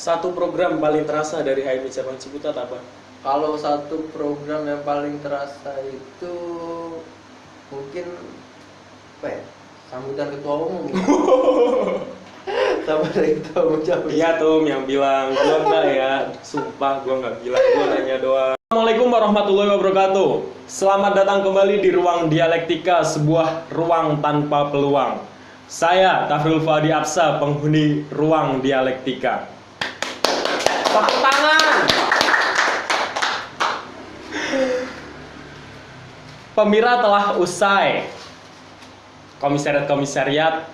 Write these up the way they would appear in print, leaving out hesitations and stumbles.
satu program paling terasa dari HMI Cabang Ciputat apa? Kalau satu program yang paling terasa itu mungkin apa ya? Sambutan ketua umum. Sama dari ketua umum cabang. Iya tuh yang bilang, gua enggak ya. Sumpah gua enggak bilang, gua nanya doang. Assalamualaikum warahmatullahi wabarakatuh. Selamat datang kembali di Ruang Dialektika, sebuah ruang tanpa peluang. Saya Tafril Fuadi Absa, penghuni Ruang Dialektika. Tepuk tangan. Pemira telah usai. Komisariat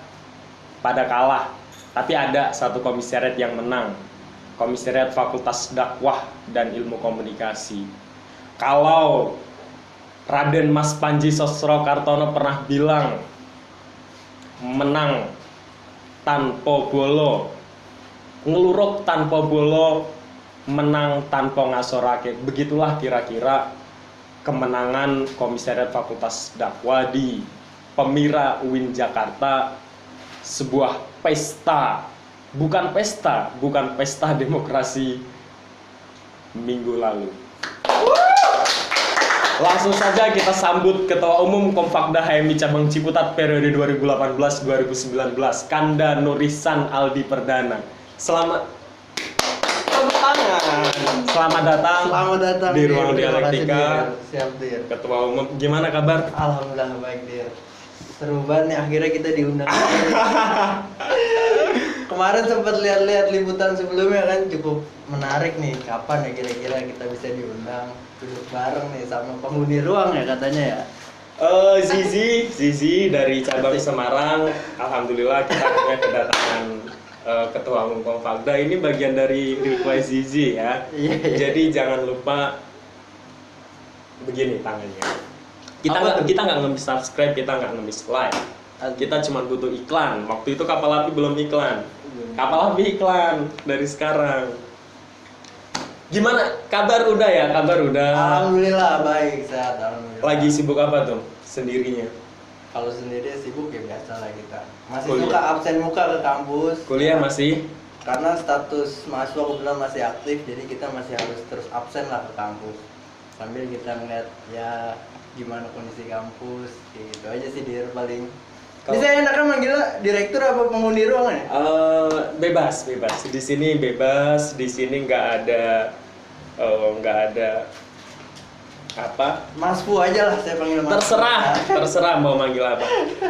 pada kalah, tapi ada satu komisariat yang menang. Komisariat Fakultas Dakwah dan Ilmu Komunikasi. Kalau Raden Mas Panji Sosrokartono pernah bilang menang tanpa bolo, ngeluruk tanpa bolo, menang tanpa ngasorake. Begitulah kira-kira kemenangan Komisariat Fakultas Dakwah di Pemira UIN Jakarta. Sebuah pesta, bukan pesta demokrasi minggu lalu. Langsung saja kita sambut Ketua Umum Komfakda HMI Cabang Ciputat periode 2018-2019, Kanda Nurisan Aldi Perdana. Selamat datang di Ruang Dialektika. Siap, Dir. Ketua Umum, gimana kabar? Alhamdulillah baik, Dir. Seru banget nih, akhirnya kita diundang. Kemarin sempat lihat-lihat liputan sebelumnya kan, cukup menarik nih. Kapan ya kira-kira kita bisa diundang duduk bareng nih sama penghuni ruang ya katanya ya. Zizi dari cabang Semarang. Alhamdulillah kita punya kedatangan Ketua Umum Komfakda. Ini bagian dari request Zizi ya. Iya. Jadi jangan lupa begini tangannya. Kita nggak ngemis subscribe, kita nggak ngemis like. Kita cuma butuh iklan. Waktu itu kapal api belum iklan. Kapal api iklan dari sekarang. Gimana? Kabar udah ya? Kabar udah. Alhamdulillah baik, sehat, alhamdulillah. Lagi sibuk apa tuh? Sendirinya? Kalau sendiri sibuk ya biasa lah kita. Masih Kuliah. suka absen muka ke kampus. Kuliah masih? Karena status mahasiswa kebetulan masih aktif, jadi kita masih harus terus absen lah ke kampus. Sambil kita ngeliat ya gimana kondisi kampus, gitu aja sih Dir paling. Bisa enakan manggilnya direktur apa penghuni ruang ya? Bebas. Di sini bebas, di sini nggak ada apa? Mas Fu aja lah saya panggil Mas. Terserah mau manggil apa.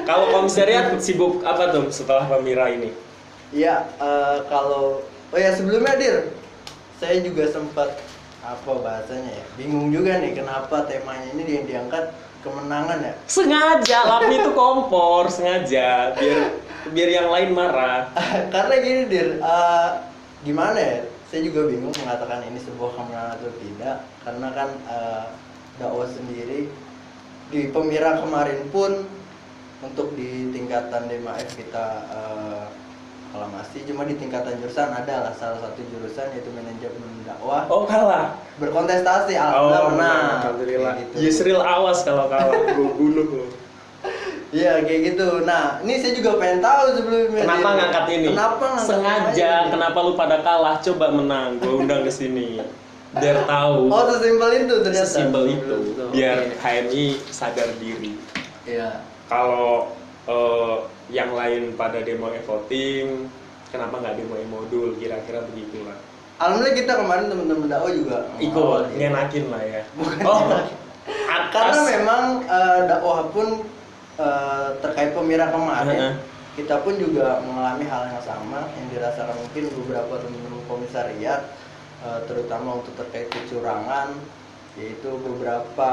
Kalau komisariat sibuk apa tuh setelah Pemira ini? Iya, oh ya sebelumnya Dir, saya juga sempat apa bahasanya ya, bingung juga nih kenapa temanya ini diangkat kemenangan ya. Sengaja, Lapi itu kompor, sengaja biar yang lain marah. Karena gini Dir, gimana ya, saya juga bingung mengatakan ini sebuah kemenangan atau tidak. Karena kan dakwah sendiri di Pemira kemarin pun untuk di tingkatan DMAF kita aklamasi, cuma di tingkatan jurusan ada lah salah satu jurusan yaitu manajemen dakwah. Oh kalah. Berkontestasi, alhamdulillah menang. Alhamdulillah. Gitu. Yusril awas kalau kalah, gue bunuh lo. Iya kayak gitu. Nah ini saya juga pengen tahu sebelumnya. Kenapa ngangkat ini? Kenapa ngangkat sengaja? ini? Kenapa lu pada kalah? Coba menang, gue undang ke sini. Biar tahu. Oh sesimpel itu ternyata. Sesimpel itu. Biar Oke. HMI sadar diri. Iya. Kalau yang lain pada demo e-voting, kenapa nggak demo e-modul? Kira-kira begitulah. Alhamdulillah kita kemarin teman-teman dakwah juga Ikut ngenakin lah ya. Bukan Oh, karena atas. memang dakwah pun terkait Pemira kemarin kita pun juga mengalami hal yang sama yang dirasakan mungkin beberapa teman-teman komisariat, terutama untuk terkait kecurangan, yaitu beberapa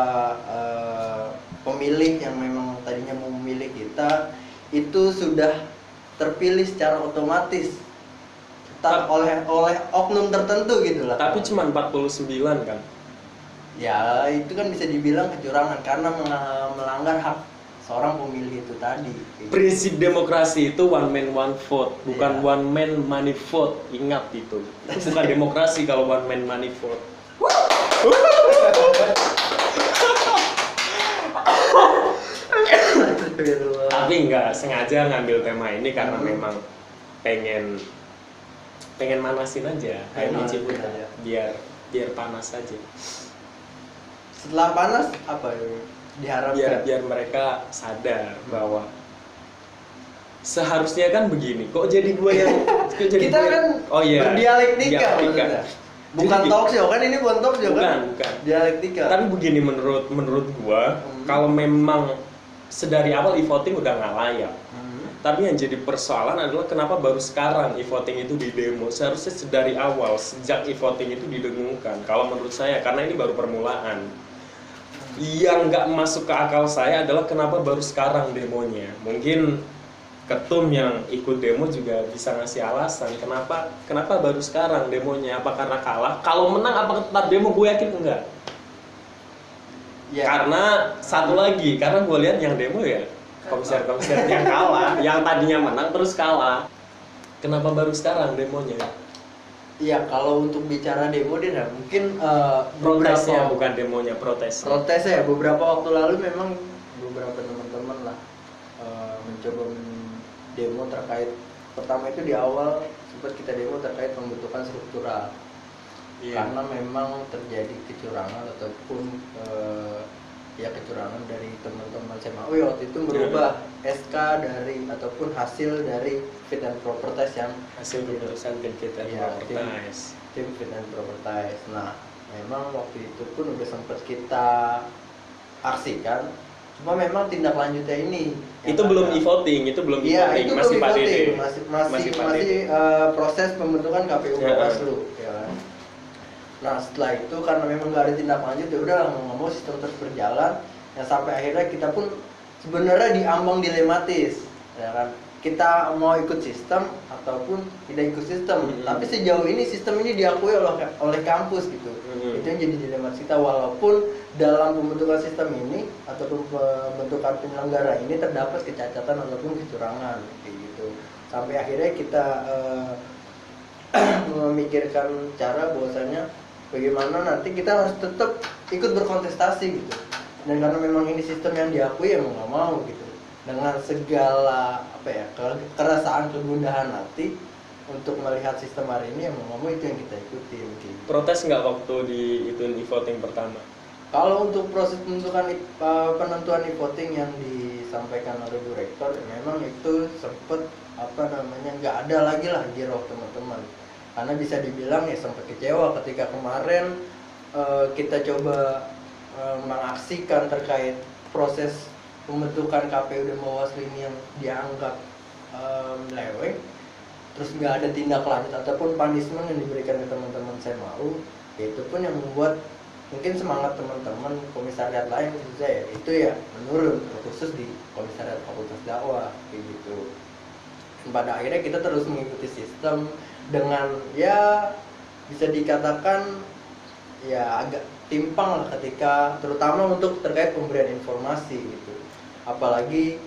pemilih yang memang tadinya mau memilih kita itu sudah terpilih secara otomatis oleh oknum tertentu gitu lah. Tapi cuma 49 kan? Ya itu kan bisa dibilang kecurangan karena melanggar hak seorang pemilih itu tadi. Prinsip demokrasi itu one man one vote, bukan Iya. one man money vote. Ingat itu. Itu bukan demokrasi kalau one man money vote. Astagfirullah. Tapi nggak sengaja ngambil tema ini karena memang pengen pengen manasin aja kayak Pengen Ciputa manasin aja. biar panas aja. Setelah panas apa ya diharapkan? Biar mereka sadar bahwa seharusnya kan begini. Kok jadi gue yang Kita kan oh iya berdialektika maksudnya. Bukan Jadi, talk show kan, ini bukan talk show kan? bukan. Dialektika. Tapi begini menurut gua, kalau memang sedari awal e-voting udah nggak layak. Tapi yang jadi persoalan adalah kenapa baru sekarang e-voting itu di demo. Seharusnya sedari awal, sejak e-voting itu didengungkan. Kalau menurut saya, karena ini baru permulaan. Yang nggak masuk ke akal saya adalah kenapa baru sekarang demonya. Mungkin ketum yang ikut demo juga bisa ngasih alasan kenapa baru sekarang demonya. Apa karena kalah? Kalau menang apa tetap demo? Gue yakin enggak. Ya. Karena satu lagi, karena gue lihat yang demo ya komisaris yang kalah, yang tadinya menang terus kalah. Kenapa baru sekarang demonya? Iya, kalau untuk bicara demo dia mungkin Protesnya beberapa bukan demonya, protes. ya beberapa waktu lalu memang beberapa teman-teman lah mencoba demo terkait, pertama itu di awal sempat kita demo terkait pembentukan struktural. Karena memang terjadi kecurangan ataupun kecurangan dari teman-teman SMAU waktu itu merubah SK dari ataupun hasil dari fit and proper test yang Hasil keputusan tim fit and proper test. Tim fit and proper test. Nah, memang waktu itu pun udah sempat kita aksikan. Cuma memang tindak lanjutnya ini Itu belum e-voting, itu belum Iya, e-voting, itu masih belum Pak e-voting. Dede. Masih proses pembentukan KPU Bawaslu, ya kan. Nah, setelah itu karena memang nggak ada tindak lanjut, ya udah mau nggak mau sistem terus berjalan. Ya sampai akhirnya kita pun sebenarnya diambang dilematis, ya kan. Kita mau ikut sistem ataupun tidak ikut sistem. Tapi sejauh ini sistem ini diakui oleh kampus gitu. Itu yang jadi dilematis kita, walaupun dalam pembentukan sistem ini ataupun pembentukan penyelenggara ini terdapat kecacatan ataupun kecurangan kayak gitu. Sampai akhirnya kita memikirkan cara bahwasanya bagaimana nanti kita harus tetap ikut berkontestasi gitu. Dan karena memang ini sistem yang diakui, ya mau nggak mau gitu. Dengan segala kerasaan kegundahan hati untuk melihat sistem hari ini, ya mau nggak mau itu yang kita ikutin gitu. Protes nggak waktu di e-voting pertama? Kalau untuk proses penentuan e-voting yang disampaikan oleh Bu Rektor, ya memang itu sempat nggak ada lagi lah giroh teman-teman. Karena bisa dibilang ya sempat kecewa ketika kemarin kita coba mengaksikan terkait proses pembentukan KPU dan Bawaslu ini yang dianggap meleweng, terus nggak ada tindak lanjut ataupun punishment yang diberikan ke teman-teman SMAU. Itu pun yang membuat mungkin semangat teman-teman komisariat lain khususnya ya itu ya menurun, khusus di komisariat Fakultas Dakwah kayak gitu. Pada akhirnya kita terus mengikuti sistem dengan ya bisa dikatakan ya agak timpang lah ketika terutama untuk terkait pemberian informasi gitu. Apalagi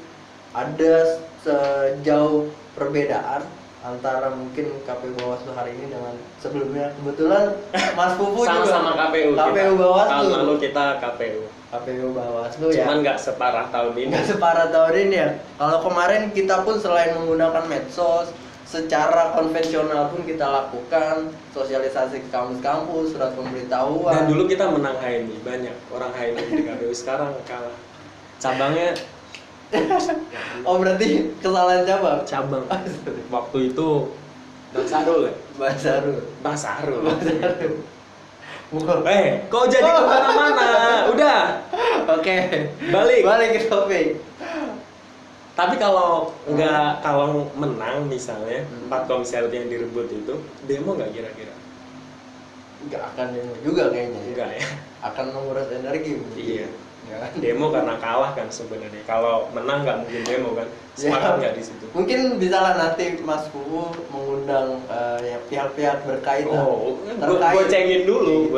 ada sejauh perbedaan antara mungkin KPU Bawaslu hari ini dengan sebelumnya. Kebetulan Mas Pupu sama-sama juga KPU Bawaslu. Tahun lalu kita KPU Bawaslu ya. Cuman nggak separah tahun ini. Nggak separah tahun ini ya. Kalau kemarin kita pun selain menggunakan medsos, secara konvensional pun kita lakukan sosialisasi ke kampus-kampus, surat pemberitahuan. Dan dulu kita menang HMI, banyak orang HMI di KPU, sekarang kalah. Cabangnya Oh berarti kesalahan cabang. Waktu itu Bang Sarul ya? Bang Sarul. Kok jadi kemana-mana? Udah. Oke. Balik ke topik. Tapi kalau menang misalnya 4 komisaris yang direbut itu, demo nggak kira-kira? Nggak akan demo juga kayaknya. Enggak ya? Akan menguras energi mungkin. Iya. Demo karena kalah kan sebenarnya. Kalau menang nggak mungkin demo kan? Semangat nggak di situ? Mungkin bisa lah nanti Mas Pupu mengundang pihak-pihak berkaitan. Oh, gue cengin dulu,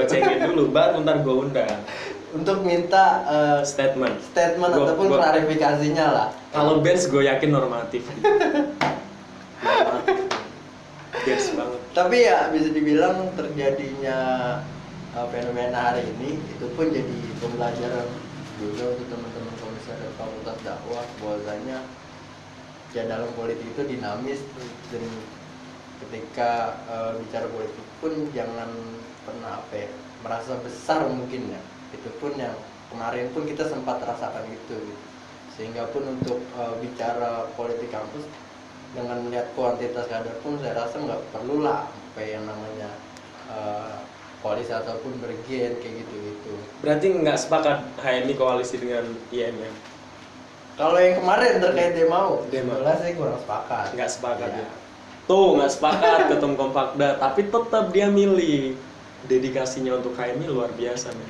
baru ntar gue undang. Untuk minta statement ataupun klarifikasinya lah. Kalau bench gue yakin normatif. Bench banget. Tapi ya bisa dibilang terjadinya fenomena hari ini itu pun jadi pembelajaran juga untuk teman-teman komisaris Fakultas Dakwah bahwasanya ya dalam politik itu dinamis dan ketika bicara politik pun jangan pernah merasa besar mungkin ya. Itu pun yang kemarin pun kita sempat rasakan gitu. Sehingga pun untuk bicara politik kampus dengan melihat kuantitas kader pun saya rasa nggak perlu lah sampai yang namanya koalisi ataupun bergen kayak gitu. Berarti nggak sepakat HMI koalisi dengan IMM? Kalau yang kemarin terkait demo, Demo. sebenarnya saya kurang sepakat. Nggak sepakat Ya. ya? Tuh nggak sepakat ketum Kompakda, tapi tetap dia milih. Dedikasinya untuk HMI luar biasa nih.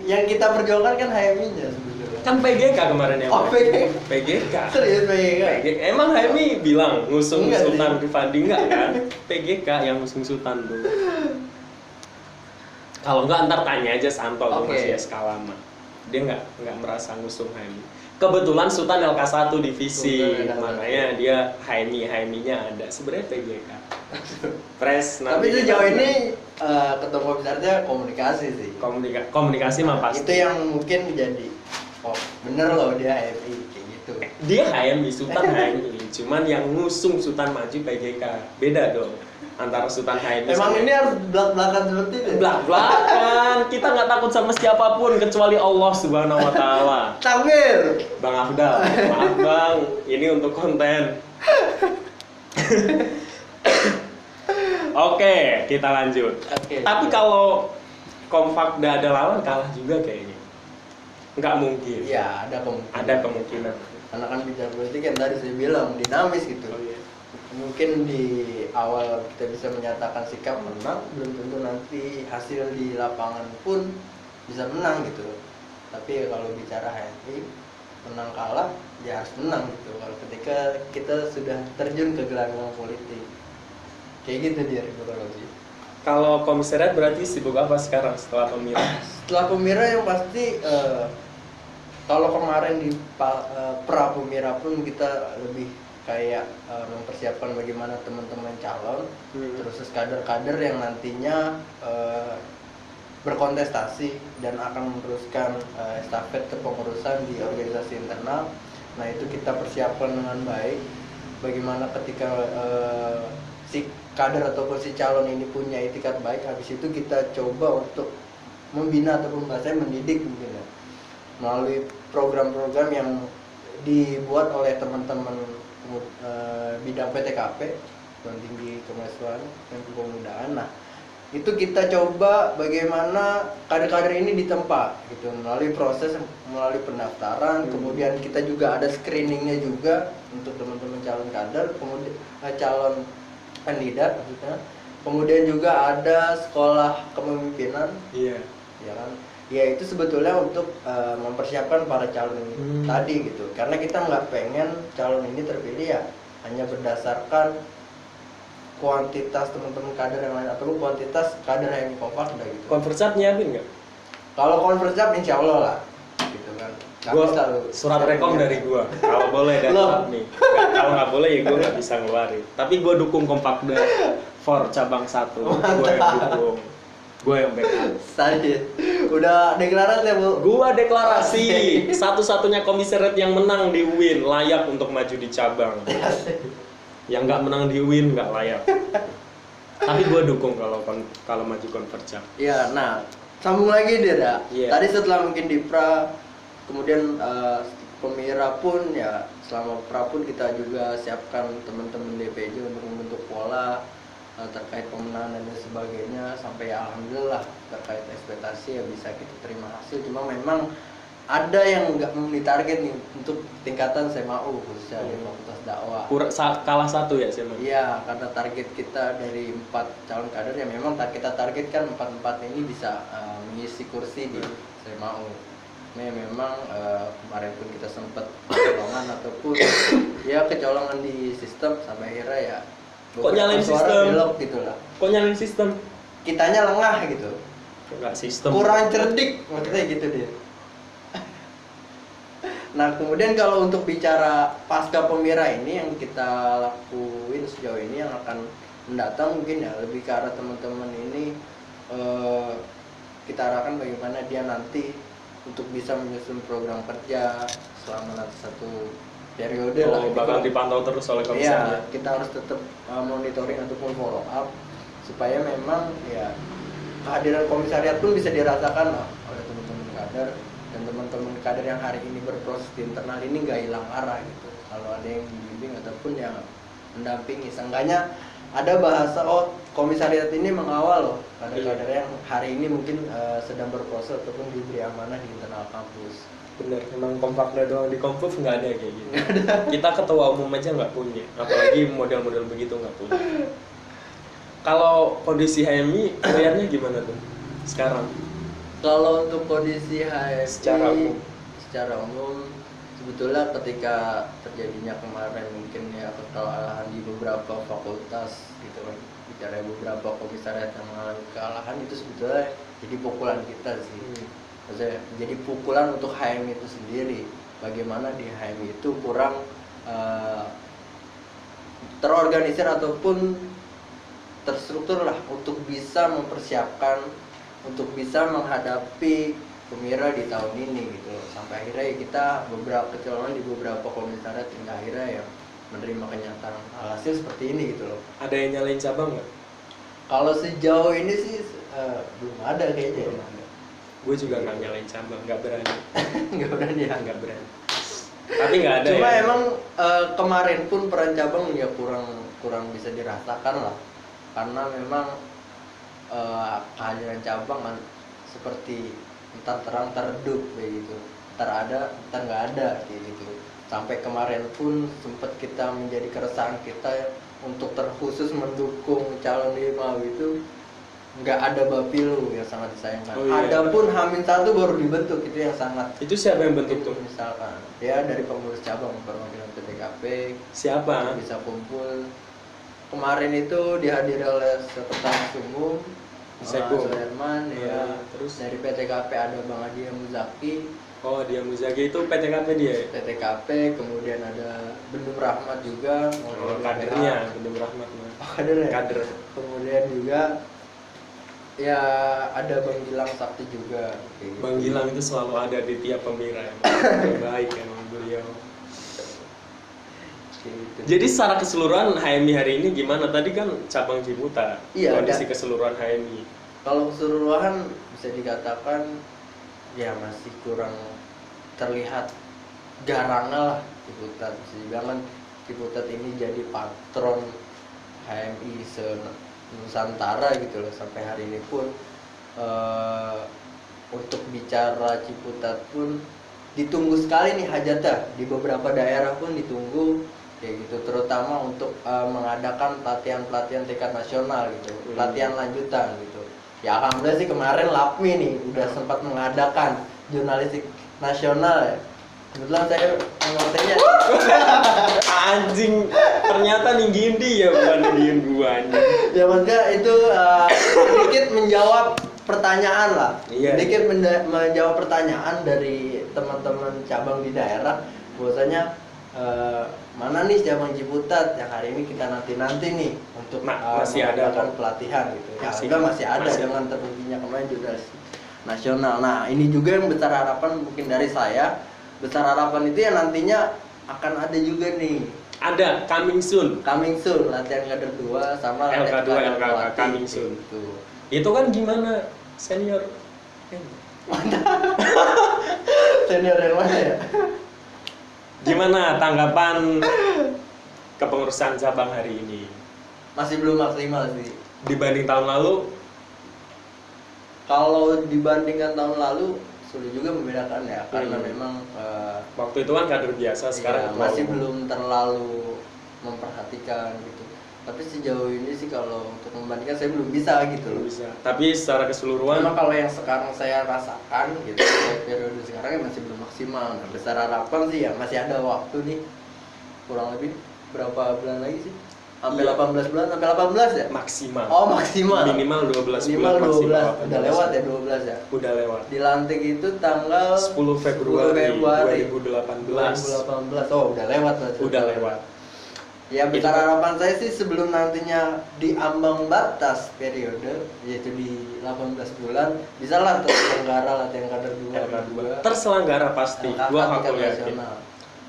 Yang kita perjuangkan kan HMI-nya sebetulnya. Kan PGK kemarin ya? Oh, PGK. PGK. Serius PGK? Emang HMI bilang ngusung Enggak sih. Sultan Rifandi enggak kan? PGK yang ngusung Sultan tuh. Kalau enggak ntar tanya aja Santo tuh Oke. masih SK lama. Dia enggak merasa ngusung HMI. Kebetulan Sultan LK1 divisi, Sultan LK1. makanya dia HMI-nya ada. Sebenarnya PGK. Pres Tapi nanti sejauh ini ketua komisarisnya komunikasi sih. komunikasi mah pasti. Itu yang mungkin jadi bener loh dia HMI kayak gitu. Dia HMI, Sultan HMI. Cuman yang ngusung Sultan maju PGK. Beda dong antara Sultan HMI. Emang sama- ini harus belak-belakan seperti itu? Belak-belakan. Kita nggak takut sama siapapun kecuali Allah Subhanahu wa taala. Takbir. Bang Afdal, maaf Bang, ini untuk konten. Oke, kita lanjut. Oke. Tapi kalau Kompakda ada lawan kalah juga kayaknya. Nggak mungkin. Iya, ada kemungkinan. Ada kemungkinan. Karena kan bicara politik yang tadi saya bilang dinamis gitu. Oh, iya. Mungkin di awal kita bisa menyatakan sikap menang, belum tentu nanti hasil di lapangan pun bisa menang gitu. Tapi kalau bicara HMI, menang kalah ya harus menang gitu. Kalau ketika kita sudah terjun ke gelanggang politik, kayak gitu dia kurang lebih. Kalau komisariat berarti sibuk apa sekarang setelah pemilu? Setelah pemira yang pasti kalau kemarin di pra pemira pun kita lebih kayak mempersiapkan bagaimana teman-teman calon, terus kader-kader yang nantinya berkontestasi dan akan meneruskan estafet kepengurusan di organisasi internal. Nah itu kita persiapkan dengan baik. Bagaimana ketika si kader ataupun si calon ini punya itikat baik, habis itu kita coba untuk membina ataupun bahasanya mendidik mungkin ya, melalui program-program yang dibuat oleh teman-teman bidang PTKP, Perguruan Tinggi Kemahasiswaan dan Kepemudaan. Nah itu kita coba bagaimana kader-kader ini ditempa gitu melalui proses, melalui pendaftaran, kemudian kita juga ada screeningnya juga untuk teman-teman calon kader, kemudian calon kandidat maksudnya, kemudian juga ada sekolah kepemimpinan, Iya. ya kan, ya itu sebetulnya untuk mempersiapkan para calon ini tadi gitu, karena kita nggak pengen calon ini terpilih ya hanya berdasarkan kuantitas teman-teman kader yang lain atau kuantitas kader yang Kompakda gitu. Konversat nyiapin nggak? Kalau konversap insya Allah lah, gitu kan. Kami Gua selalu surat selalu rekom menyiapkan. dari gua. Kalau boleh dan Loh. nih. Kalau nggak boleh ya gua nggak bisa ngeluarin. Tapi gua dukung Kompakda for cabang 1. Gua yang dukung. Gua yang backup. Sadis. Udah deklarasi ya bu? Gua deklarasi satu-satunya komisariat yang menang di UIN layak untuk maju di cabang. Yang nggak menang di UIN nggak layak. Tapi gua dukung kalau maju konverjap. Ya, nah sambung lagi dia dah. Iya. Tadi setelah mungkin di pra, kemudian pemira pun ya selama pra pun kita juga siapkan teman-teman DPJ untuk membentuk pola terkait pemenangan dan sebagainya, sampai ya alhamdulillah terkait ekspektasi ya bisa kita terima hasil. Cuma memang ada yang nggak memenuhi target nih untuk tingkatan SMAU khususnya di Fakultas Dakwah. Kalah 1 ya sih. Iya, karena target kita dari 4 calon kader ya memang kita targetkan 4 ini bisa mengisi kursi di SMAU. Nah, memang kemarin pun kita sempat kecolongan ataupun ya kecolongan di sistem sampai akhirnya ya Kok beberapa nyalain suara sistem? belok gitu lah. Kok nyalain sistem? Kitanya lengah gitu. Enggak sistem. Kurang cerdik maksudnya gitu dia. Nah kemudian kalau untuk bicara pasca pemira ini yang kita lakuin sejauh ini yang akan mendatang mungkin ya lebih ke arah teman-teman ini kita arahkan bagaimana dia nanti untuk bisa menyusun program kerja selama nanti 1 periode lah. Bakal dipantau terus oleh komisaris. Iya, kita harus tetap monitoring ataupun follow up supaya memang ya kehadiran komisariat pun bisa dirasakan lah oleh teman-teman kader, dan teman-teman kader yang hari ini berproses di internal ini nggak hilang arah gitu. Kalau ada yang membimbing ataupun yang mendampingi, seenggaknya ada bahasa komisariat ini mengawal loh kader-kader yang hari ini mungkin sedang berproses ataupun diberi amanah di internal kampus. Bener, emang kompaknya doang di Kompuv nggak ada kayak gitu. Kita ketua umum aja nggak punya, apalagi model-model begitu nggak punya. Kalau kondisi HMI lihatnya gimana tuh sekarang? Kalau untuk kondisi HMI secara umum sebetulnya ketika terjadinya kemarin mungkin ya kekalahan di beberapa fakultas gitu kan, bicara beberapa komisariat yang mengalami kekalahan, itu sebetulnya jadi pukulan kita sih. Maksudnya jadi pukulan untuk HMI itu sendiri. Bagaimana di HMI itu kurang terorganisir ataupun terstruktur lah untuk bisa mempersiapkan, untuk bisa menghadapi Pemira di tahun ini gitu loh. Sampai akhirnya ya kita beberapa kecolongan di beberapa komisariat hingga akhirnya ya menerima kenyataan hasil seperti ini gitu loh. Ada yang nyalain cabang nggak? Kalau sejauh ini sih belum ada kayaknya. Belum ada. Gue juga nggak nyalain cabang, nggak berani. Nggak berani ya. Nggak berani. Tapi nggak ada. Cuma ya? emang kemarin pun peran cabang ya kurang bisa dirasakan lah, karena memang kehadiran cabang kan seperti entar terang entar redup kayak gitu, entar ada entar nggak ada kayak gitu. Sampai kemarin pun sempat kita menjadi keresahan kita untuk terkhusus mendukung calon Lima itu nggak ada Bapilu yang sangat disayangkan. Oh, iya. Adapun Hamin 1 baru dibentuk, itu yang sangat. Itu siapa yang bentuk tuh? Misalkan dia dari pengurus cabang perwakilan PTKP. Siapa? Bisa kumpul. Kemarin itu dihadiri oleh Sekretaris Umum Sekbo. Suherman ya. Terus Dari PTKP ada Bang Adi Muzaki. oh dia Muzaki itu PTKP dia ya? PTKP, kemudian ada Bendung Rahmat juga. Oh, kadernya Bendung Rahmat mah. Oh, kader ya? Kader. Kemudian juga ya ada Bang Gilang Sakti juga. Kayak gitu. Bang Gilang itu selalu ada di tiap Pemira emang. Baik emang beliau. Gitu. Jadi secara keseluruhan HMI hari ini gimana? Tadi kan cabang Ciputa, Iya, kondisi ada. keseluruhan HMI. Kalau keseluruhan bisa dikatakan ya masih kurang terlihat garangnya lah Ciputat. Bisa dibilang kan Ciputat ini jadi patron HMI se-Nusantara gitu loh. Sampai hari ini pun untuk bicara Ciputat pun ditunggu sekali nih hajatnya. Di beberapa daerah pun ditunggu kayak gitu, terutama untuk mengadakan pelatihan-pelatihan tingkat nasional gitu, pelatihan lanjutan gitu. Ya alhamdulillah sih kemarin LAPMI nih udah sempat mengadakan jurnalistik nasional ya. Kebetulan saya anggotanya. Anjing, ternyata ninggiin dia bukan ninggiin gua anjing. Ya maksudnya itu sedikit menjawab pertanyaan lah. Iya. Sedikit menjawab pertanyaan dari teman-teman cabang di daerah, bahwasanya mana nih cabang Ciputat yang hari ini kita nanti nih untuk masih ada mengadakan pelatihan gitu. Ya masih ada masih. dengan terbentuknya kemarin jurnalistik nasional. Nah ini juga yang besar harapan mungkin dari saya. Besar harapan itu ya nantinya akan ada juga nih. Ada coming soon. Coming soon latihan kader 2 sama latihan LK2, kader LKK pelatih, coming soon. gitu. Itu kan gimana senior? Senior yang mana ya? Gimana tanggapan kepengurusan cabang hari ini? Masih belum maksimal sih. Dibanding tahun lalu? Kalau dibandingkan tahun lalu sulit juga membedakan ya, karena memang Waktu itu kan kader biasa, sekarang ketua masih umum. belum terlalu memperhatikan gitu. Tapi sejauh ini sih kalau untuk membandingkan saya belum bisa gitu loh. Belum bisa. Tapi secara keseluruhan Memang kalau yang sekarang saya rasakan gitu, periode sekarang ya masih belum maksimal. Nah, besar harapan sih ya masih ada waktu nih, kurang lebih berapa bulan lagi sih? Sampai 18 bulan, sampai 18 ya? maksimal. Oh maksimal. Minimal 12 Minimal bulan 12, maksimal. udah lewat ya 12 ya? Udah lewat. Dilantik itu tanggal 10 Februari 2018. Oh udah lewat berarti. Udah lewat. Ya besar harapan saya sih sebelum nantinya di ambang batas periode, yaitu di 18 bulan, bisalah terselenggara latihan kader 2 Terselenggara pasti, gua aku yakin.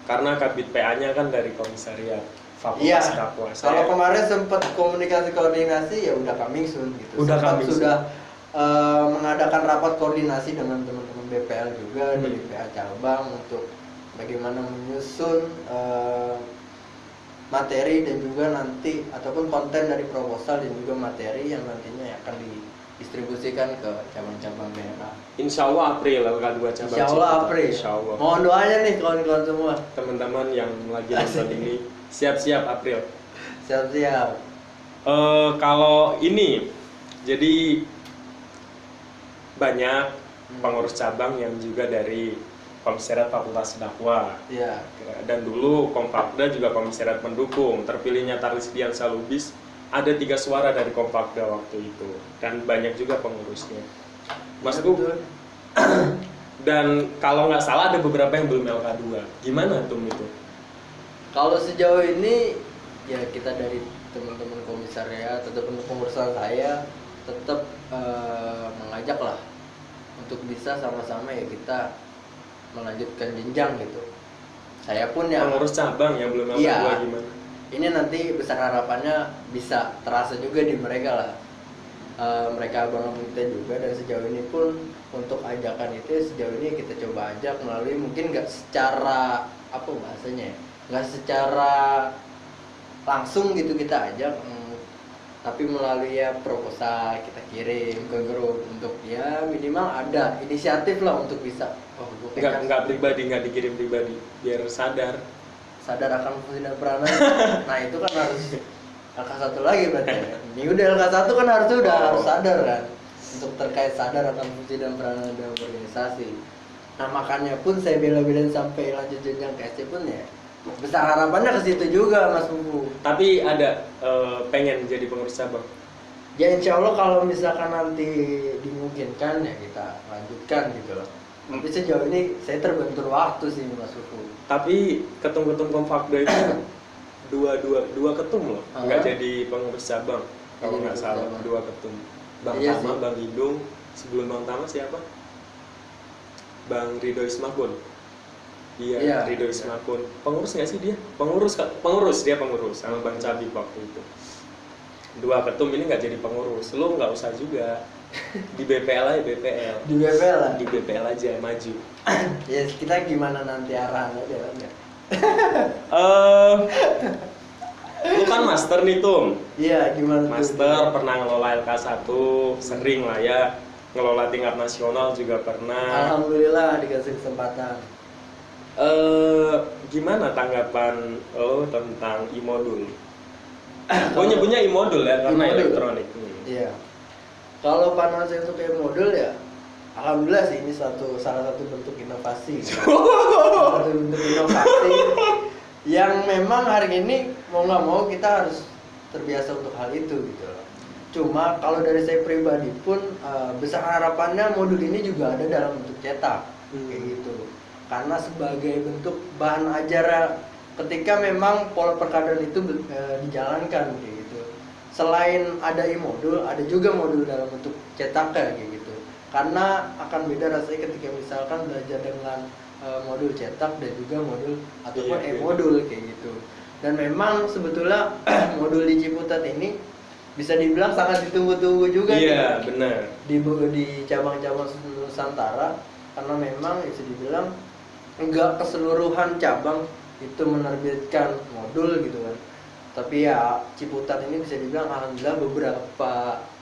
Karena Kabid PA-nya kan dari komisariat Iya. Fakultas Dakwah. Kalau kemarin sempat komunikasi koordinasi ya udah coming soon gitu. Udah Sempat coming soon. sudah mengadakan rapat koordinasi dengan teman-teman BPL juga dari PA cabang untuk bagaimana menyusun materi dan juga nanti ataupun konten dari proposal dan juga materi yang nantinya akan didistribusikan ke cabang-cabang daerah. Insya Allah April LK2 cabang Insya Allah Ciputat. April. Insya Allah. Mohon doanya nih kawan-kawan semua. Teman-teman yang lagi nonton ini siap-siap April. Siap-siap. Kalau ini jadi banyak pengurus cabang yang juga dari Komisariat Fakultas Dakwah. Iya. Dan dulu Kompakda juga komisariat mendukung. Terpilihnya Tarlis Diansa Lubis, ada 3 suara dari Kompakda waktu itu, dan banyak juga pengurusnya. Mas Bu, Betul. dan kalau nggak salah ada beberapa yang belum LK2. Gimana tuh itu? Kalau sejauh ini ya kita dari teman-teman komisariat ataupun pengurusan saya tetap mengajak lah untuk bisa sama-sama ya kita melanjutkan jenjang gitu. Saya pun ya Pengurus cabang yang belum LK2 Iya. gimana? ini nanti besar harapannya bisa terasa juga di mereka lah. Mereka abang kita juga, dan sejauh ini pun untuk ajakan itu sejauh ini kita coba ajak melalui mungkin nggak secara apa bahasanya ya, nggak secara langsung gitu kita ajak, tapi melalui ya proposal kita kirim ke grup untuk ya minimal ada inisiatif lah untuk bisa Nggak pribadi, nggak dikirim pribadi, biar sadar. sadar akan fungsi dan peranan. Nah itu kan harus LK1 lagi berarti ya. Ini udah LK1 kan harus sadar kan untuk terkait sadar akan fungsi dan peranan dalam organisasi. Nah makanya pun saya bela-belain sampai lanjut jenjang ke SC pun ya besar harapannya ke situ juga Mas Bubu. Tapi ada pengen jadi pengurus cabang. Ya insya Allah kalau misalkan nanti dimungkinkan ya kita lanjutkan gitu loh. Tapi sejauh ini saya terbentur waktu sih Mas Bubu. Tapi ketum-ketum Kompakda itu dua ketum loh, nggak jadi pengurus cabang kalau Jadi nggak pengurus salah. cabang. 2 ketum, Bang Iya Tama, sih. Bang Hidung. Sebelum Bang Tama siapa? Bang Ridho Ismakun. Iya, Iya. Ridho Ismakun. Pengurus nggak sih dia? Pengurus dia pengurus sama Bang Cabi waktu itu. 2 ketum ini nggak jadi pengurus, lo nggak usah juga. Di BPL aja, BPL. Di BPL lah. Di BPL aja maju. Ya kita gimana nanti arahannya kan ya. Lu kan master nih Tum. Iya gimana tuh? Master pernah ngelola LK1, sering lah ya. Ngelola tingkat nasional juga pernah. Alhamdulillah dikasih kesempatan. Gimana tanggapan lo tentang e-modul? Gue nyebutnya e-modul ya karena E-modul. elektronik. Iya. Kalau pandangan saya untuk kayak modul ya, alhamdulillah sih ini salah satu bentuk inovasi. Salah satu bentuk inovasi yang memang hari ini mau nggak mau kita harus terbiasa untuk hal itu gitu loh. Cuma kalau dari saya pribadi pun besar harapannya modul ini juga ada dalam bentuk cetak kayak gitu. Karena sebagai bentuk bahan ajar ketika memang pola perkaderan itu dijalankan kayak gitu. Selain ada e-modul, ada juga modul dalam bentuk cetak kayak gitu. Karena akan beda rasanya ketika misalkan belajar dengan modul cetak dan juga modul ataupun Iya, e-modul kayak gitu. Dan memang sebetulnya modul di Ciputat ini bisa dibilang sangat ditunggu-tunggu juga Iya, nih benar. di cabang-cabang Nusantara, karena memang bisa dibilang enggak keseluruhan cabang itu menerbitkan modul gitu kan. Tapi ya Ciputat ini bisa dibilang alhamdulillah beberapa,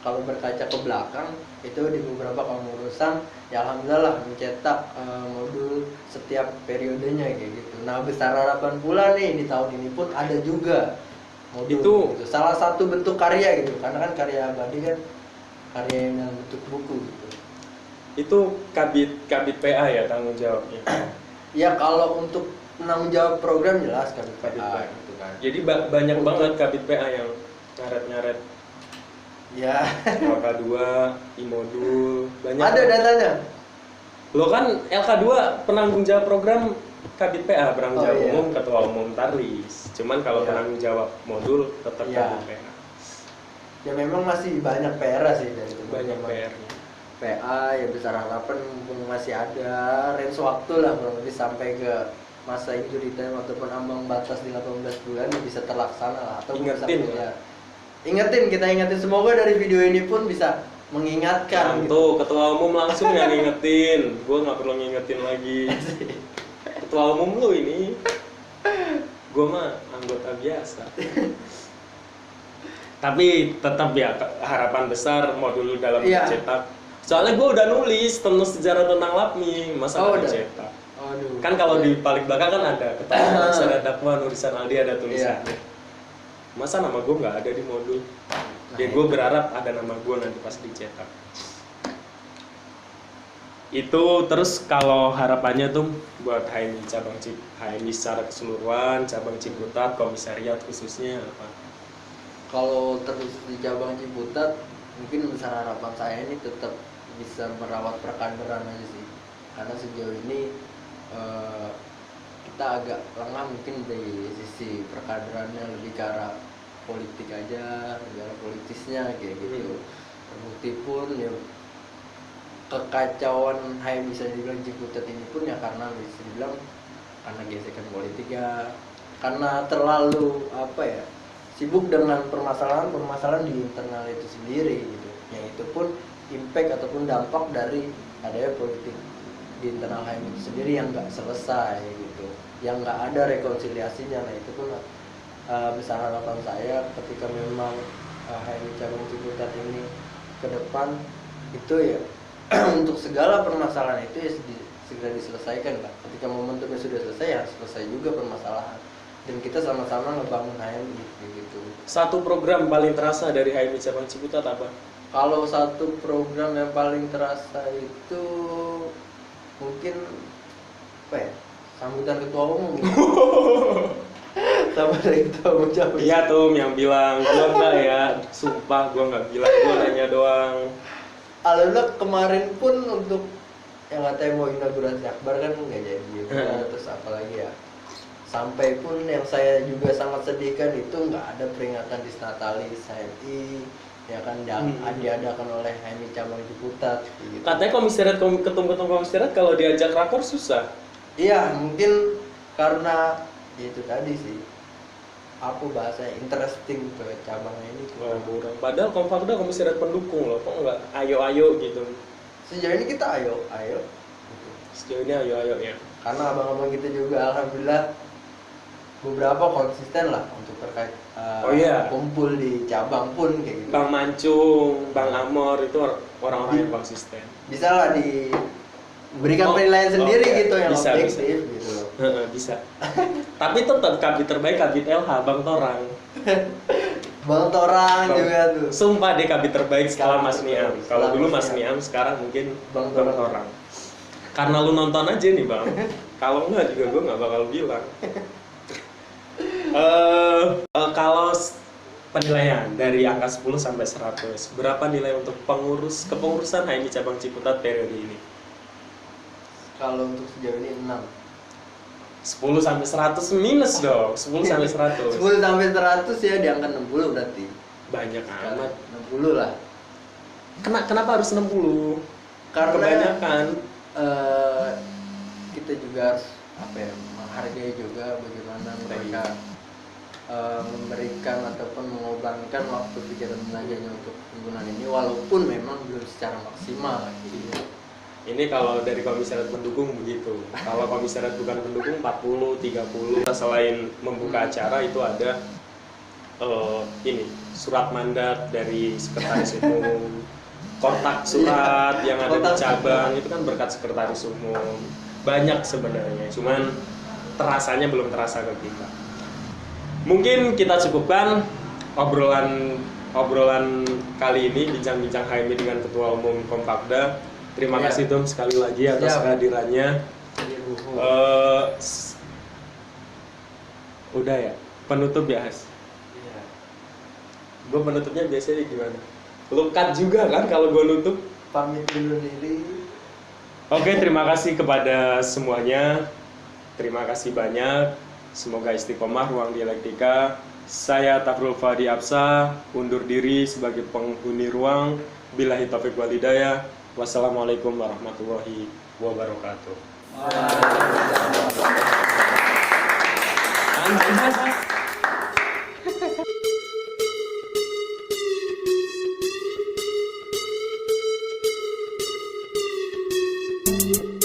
kalau berkaca ke belakang itu di beberapa kepengurusan ya alhamdulillah lah mencetak modul setiap periodenya kayak gitu. Nah besar harapan pula nih di tahun ini pun ada juga modul gitu. Salah satu bentuk karya gitu, karena kan karya abadi kan karya yang dalam bentuk buku gitu. Itu kabit PA ya tanggung jawabnya. Ya kalau untuk penanggung jawab program jelas kan Kabit PA PA. gitu kan. Jadi banyak banget kabit PA yang ngaret-ngaret Ya LK2, e-modul, banyak. ada datanya. Lo kan LK2 penanggung jawab program kabit PA, penanggung Oh, jawab iya. umum ketua umum Tarlis. Cuman kalau Iya. penanggung jawab modul tetap Iya. kabit PA. Ya memang masih banyak PR sih dari Banyak teman-teman. PR-nya. PA ya besar harapan mumpung masih ada range waktu lah kurang lebih sampai ke masa injury time ataupun ambang batas di 18 bulan bisa terlaksana lah, atau Ingetin bisa, lah. ya. Kita ingetin, semoga dari video ini pun bisa mengingatkan gitu. Tuh, ketua umum langsung yang ngingetin. Gue nggak perlu ngingetin lagi. Ketua umum lu ini. Gue mah anggota biasa. Tapi tetap ya harapan besar modul dalam Iya. cetak. Soalnya gue udah nulis tentang sejarah tentang LAPMI, masa Oh, nggak udah. cetak? Aduh. Kan kalau di paling belakang kan ada keterangan ada dakwah Nurisan Aldi ada tulisannya. Masa nama gue nggak ada di modul? Ya gue berharap ada nama gue nanti pas dicetak. Itu terus kalau harapannya tuh buat HMI cabang HMI secara keseluruhan, cabang Ciputat, komisariat khususnya apa? Kalau terus di cabang Ciputat, mungkin besar harapan saya ini tetap bisa merawat perkaderan aja sih. Karena sejauh ini kita agak lengah mungkin dari sisi perkaderannya, lebih ke arah politik aja, negara politisnya kayak gitu. Terbukti pun ya kekacauan bisa dibilang Ciputat ini pun ya karena bisa dibilang karena gesekan politik ya, karena terlalu sibuk dengan permasalahan di internal itu sendiri gitu. Yang itu pun impact ataupun dampak dari adanya politik di internal HMI itu sendiri yang nggak selesai gitu, yang nggak ada rekonsiliasinya. Nah itu pun besar harapan saya ketika memang HMI cabang Ciputat ini ke depan itu ya untuk segala permasalahan itu ya segera diselesaikan lah. Ketika momentumnya sudah selesai ya selesai juga permasalahan, dan kita sama-sama ngebangun HMI gitu. Satu program paling terasa dari HMI cabang Ciputat apa? Kalau satu program yang paling terasa itu mungkin sambutan ketua umum. Sambutan ketua umum cabang. Iya tuh yang bilang gua enggak ya, sumpah gua nggak bilang, gua nanya doang. Alhamdulillah kemarin pun untuk yang katanya mau inaugurasi akbar kan nggak jadi juga. Terus apalagi ya, sampai pun yang saya juga sangat sedihkan itu nggak ada peringatan Disnatalis HMI ya kan, diadakan oleh HMI cabang Ciputat gitu. Katanya ketum komisariat kalau diajak rakor susah. Iya, mungkin karena itu tadi sih, apa bahasanya, interesting ke cabangnya ini Kurang. Padahal Kompakda komisariat pendukung loh, kok nggak ayo gitu. sejauh ini kita ayo gitu. Sejauh ini ayo ya. Karena abang-abang kita juga alhamdulillah beberapa konsisten lah untuk terkait kumpul di cabang pun kayak gitu. Bang Mancung, Bang Amor itu orang-orang yang konsisten. Bisa lah diberikan penilaian sendiri gitu yang bisa. objektif gitu loh. Bisa. Tapi tetap kabit terbaik kabit LH Bang Torang. Bang Torang juga tuh. Sumpah deh kabit terbaik setelah Mas Niam. Kalau Setelah dulu Mas Mas Niam, sekarang mungkin Bang Bang Torang. Karena lu nonton aja nih Bang. Kalau enggak juga gue nggak bakal bilang. Kalau penilaian dari angka 10 sampai 100, berapa nilai untuk kepengurusan HMI cabang Ciputat periode ini? Kalau untuk sejauh ini 6. 10 sampai 100 minus dong. 10 sampai 100. 10 sampai 100 ya di angka 60 berarti. Banyak amat. 60 lah. Kenapa harus 60? Karena kebanyakan kita juga harus menghargai juga bagaimana mereka memberikan ataupun mengorbankan waktu pikiran tenaganya untuk penggunaan ini, walaupun memang belum secara maksimal gitu. Ini kalau dari komisariat pendukung begitu. Kalau komisariat bukan pendukung 40, 30. Selain membuka acara itu ada ini surat mandat dari sekretaris umum, kotak surat yang ada di cabang itu kan berkat sekretaris umum. Banyak sebenarnya, cuman terasanya belum terasa ke kita. Mungkin kita cukupkan obrolan kali ini, bincang-bincang HMI dengan Ketua Umum Kompakda. Terima kasih Tom sekali lagi atas kehadirannya. Udah ya, penutup ya Has? Iya. Gue penutupnya biasanya gimana? Lu cut juga kan kalau gue nutup? Pamit dulu diri. Oke, terima kasih kepada semuanya. Terima kasih banyak. Semoga istiqomah ruang dialektika. Saya Tafrul Fadi Absa, undur diri sebagai penghuni ruang. Billahi taufiq wal hidayah. Wassalamualaikum warahmatullahi wabarakatuh. Bye.